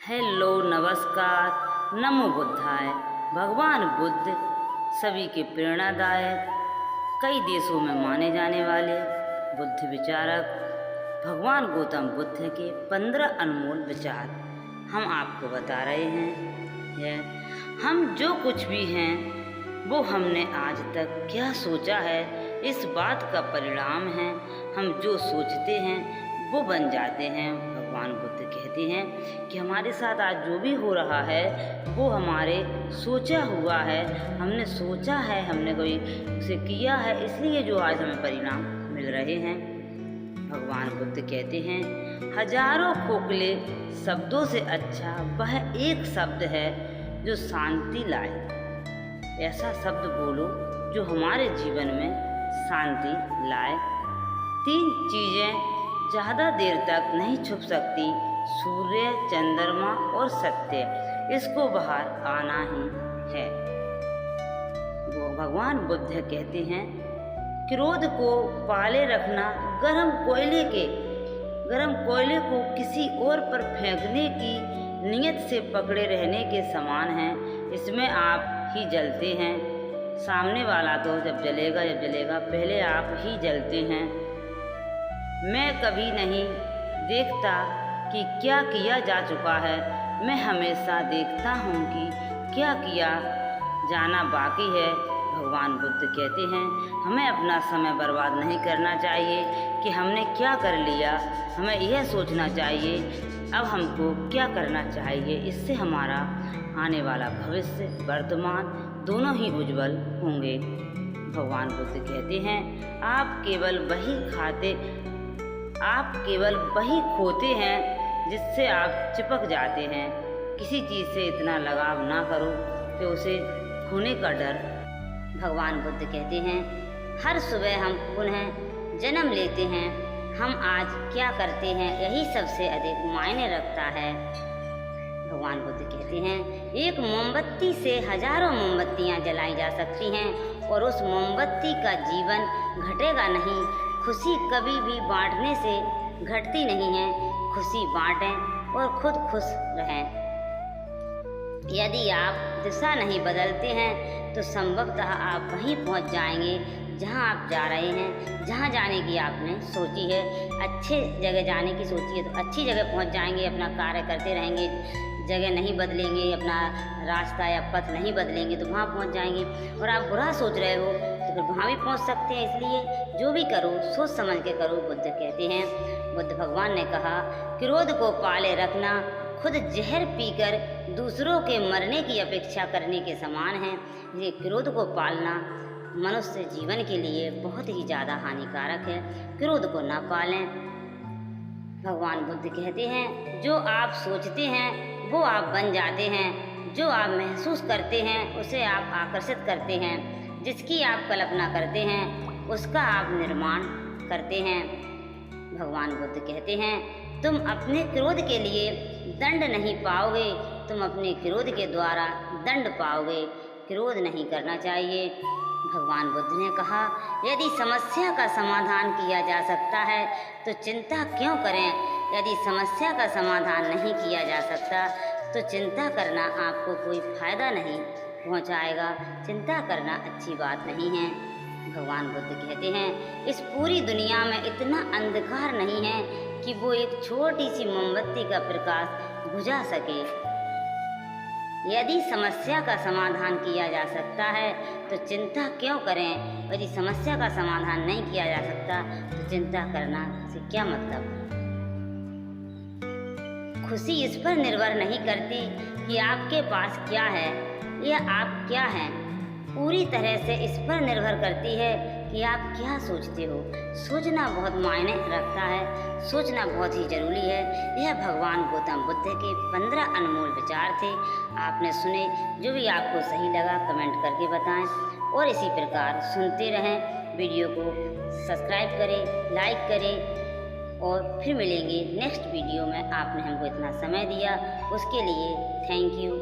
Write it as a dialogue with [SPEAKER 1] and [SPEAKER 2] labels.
[SPEAKER 1] Hello नमस्कार नमो बुद्धाय। भगवान बुद्ध सभी के प्रेरणादायक, कई देशों में माने जाने वाले बुद्ध विचारक भगवान गौतम बुद्ध के 15 अनमोल विचार हम आपको बता रहे हैं। हम जो कुछ भी हैं वो हमने आज तक क्या सोचा है, इस बात का परिणाम है। हम जो सोचते हैं वो बन जाते हैं। भगवान बुद्ध कहते हैं कि हमारे साथ आज जो भी हो रहा है वो हमारे सोचा हुआ है। हमने सोचा है, हमने कोई उसे किया है, इसलिए जो आज हमें परिणाम मिल रहे हैं। भगवान बुद्ध कहते हैं हजारों खोखले शब्दों से अच्छा वह एक शब्द है जो शांति लाए। ऐसा शब्द बोलो जो हमारे जीवन में शांति लाए। 3 चीज़ें ज़्यादा देर तक नहीं छुप सकती, सूर्य, चंद्रमा और सत्य। इसको बाहर आना ही है। वो भगवान बुद्ध कहते हैं क्रोध को पाले रखना गर्म कोयले को किसी और पर फेंकने की नियत से पकड़े रहने के समान है। इसमें आप ही जलते हैं। सामने वाला तो जब जलेगा पहले आप ही जलते हैं। मैं कभी नहीं देखता कि क्या किया जा चुका है, मैं हमेशा देखता हूँ कि क्या किया जाना बाकी है। भगवान बुद्ध कहते हैं हमें अपना समय बर्बाद नहीं करना चाहिए कि हमने क्या कर लिया। हमें यह सोचना चाहिए अब हमको क्या करना चाहिए। इससे हमारा आने वाला भविष्य, वर्तमान दोनों ही उज्जवल होंगे। भगवान बुद्ध कहते हैं आप केवल वही खोते हैं जिससे आप चिपक जाते हैं। किसी चीज़ से इतना लगाव ना करो कि उसे खोने का डर। भगवान बुद्ध कहते हैं हर सुबह हम पुनः जन्म लेते हैं। हम आज क्या करते हैं यही सबसे अधिक मायने रखता है। भगवान बुद्ध कहते हैं एक मोमबत्ती से हजारों मोमबत्तियाँ जलाई जा सकती हैं और उस मोमबत्ती का जीवन घटेगा नहीं। खुशी कभी भी बांटने से घटती नहीं है। खुशी बांटें और खुद खुश रहें। यदि आप दिशा नहीं बदलते हैं तो संभवतः आप वहीं पहुंच जाएंगे जहां आप जा रहे हैं। जहां जाने की आपने सोची है, अच्छे जगह जाने की सोची है तो अच्छी जगह पहुंच जाएंगे। अपना कार्य करते रहेंगे, जगह नहीं बदलेंगे, अपना रास्ता या पथ नहीं बदलेंगे तो वहाँ पहुँच जाएंगे। और आप बुरा सोच रहे हो तो फिर वहाँ भी पहुँच सकते हैं। इसलिए जो भी करो सोच समझ के करो। बुद्ध कहते हैं, बुद्ध भगवान ने कहा क्रोध को पाले रखना खुद जहर पीकर दूसरों के मरने की अपेक्षा करने के समान है। ये क्रोध को पालना मनुष्य जीवन के लिए बहुत ही ज़्यादा हानिकारक है। क्रोध को ना पालें। भगवान बुद्ध कहते हैं जो आप सोचते हैं वो आप बन जाते हैं। जो आप महसूस करते हैं उसे आप आकर्षित करते हैं। जिसकी आप कल्पना करते हैं उसका आप निर्माण करते हैं। भगवान बुद्ध कहते हैं तुम अपने क्रोध के लिए दंड नहीं पाओगे, तुम अपने क्रोध के द्वारा दंड पाओगे। क्रोध नहीं करना चाहिए। भगवान बुद्ध ने कहा यदि समस्या का समाधान किया जा सकता है तो चिंता क्यों करें। यदि समस्या का समाधान नहीं किया जा सकता तो चिंता करना आपको कोई फायदा नहीं पहुंचाएगा। चिंता करना अच्छी बात नहीं है। भगवान बुद्ध कहते हैं इस पूरी दुनिया में इतना अंधकार नहीं है कि वो एक छोटी सी मोमबत्ती का प्रकाश बुझा सके। यदि समस्या का समाधान किया जा सकता है तो चिंता क्यों करें। यदि समस्या का समाधान नहीं किया जा सकता तो चिंता करना से क्या मतलब। खुशी इस पर निर्भर नहीं करती कि आपके पास क्या है या आप क्या हैं। पूरी तरह से इस पर निर्भर करती है कि आप क्या सोचते हो। सोचना बहुत मायने रखता है, सोचना बहुत ही ज़रूरी है। यह भगवान गौतम बुद्ध के 15 अनमोल विचार थे। आपने सुने, जो भी आपको सही लगा कमेंट करके बताएं और इसी प्रकार सुनते रहें। वीडियो को सब्सक्राइब करें, लाइक करें और फिर मिलेंगे नेक्स्ट वीडियो में। आपने हमको इतना समय दिया उसके लिए थैंक यू।